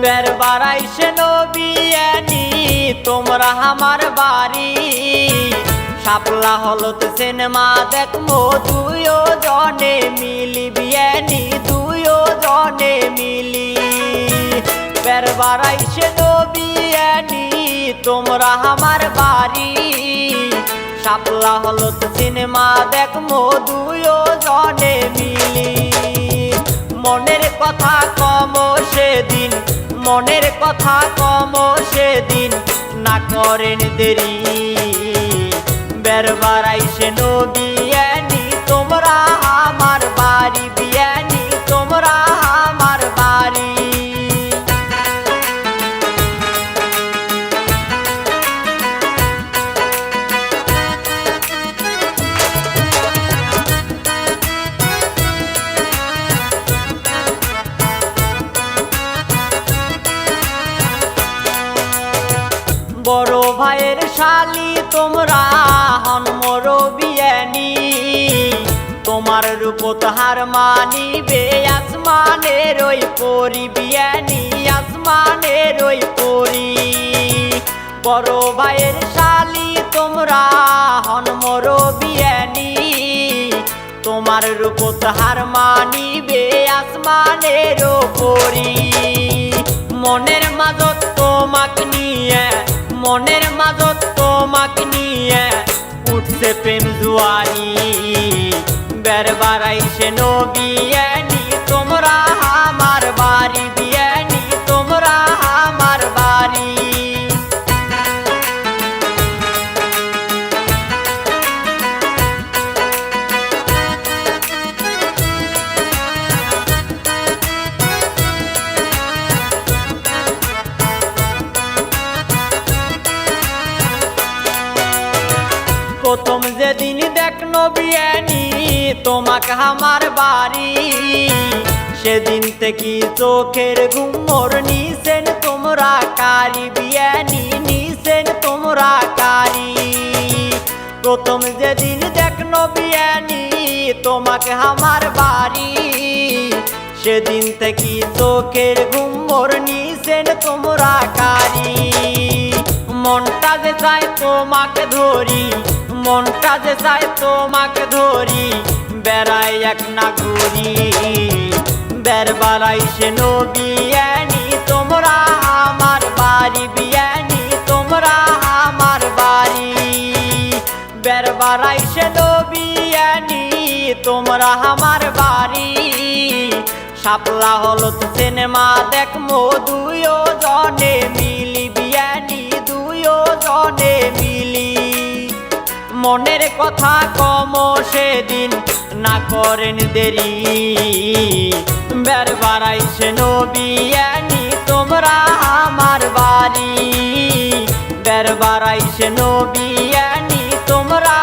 বের বাড়াইছে নবিয়ানি তোমরা আমার বাড়ি শাপলা হলত সিনেমা দেখমো দুইও জনে মিলি বিয়ানি দুইও জনে মিলি বের বাড়াইছে নবিয়ানি তোমরা আমার বাড়ি শাপলা হলত সিনেমা দেখমো দুইও জনে মিলি মনের কথা কম সেদিন মনের কথা কম সেদিন না করেন দেরি বের বাড়াইছে নবিয়ানি তোমরা আমার বাড়ি বিয়ানি তোমরা আমার বাড়ি বড় ভাইয়ের শালি তোমরা হন মোর বিয়ানি তোমার রূপ তাহার মানিবে আসমানের ওই পরি বিয়ানি আসমানের ওই পরি বড় ভাইয়ের শালি তোমরা হন মোর বিয়ানি তোমার রূপ তাহার মানিবে আসমানের পরি মনের মাঝত তোমাকে নিয়ে মনের মাঝত তোমাকে নিয়ে উঠছে প্রেম জুয়ারি বের বাড়াইছে নবিয়ানি তোমরা আমার বাড়ি বিয়ানি তোমরা আমার বাড়ি প্রথম যেদিন দেখ নবিয়ানি তোমাকে আমার বাড়ি সেদিন থেকে চোখের ঘুম মোর নিছেন তোমরা কারি বিয়ানি নিছেন তোমরা কারি প্রথম যেদিন দেখ নবিয়ানি তোমাকে আমার বাড়ি সেদিন থেকে চোখের ঘুম মোর নিছেন তোমরা কারি মনটা যে চাই তোমাকে ধরি মনটা যে চাই তোমাকে ধরি বেড়াই এক না ঘুরি বের বাড়াইছে নবিয়ানি তোমরা আমার বাড়ি বিয়ানি তোমরা আমার বাড়ি বের বাড়াইছে নবিয়ানি তোমরা আমার বাড়ি শাপলা হলত সিনেমা দেখমো দুইও জনে মিলি বিয়ানি দুইও জনে মিলি মনের কথা কম সেদিন না করেন দেরি বের বাড়াইছে নবিয়ানি তোমরা আমার বাড়ি বের বাড়াইছে নবিয়ানি তোমরা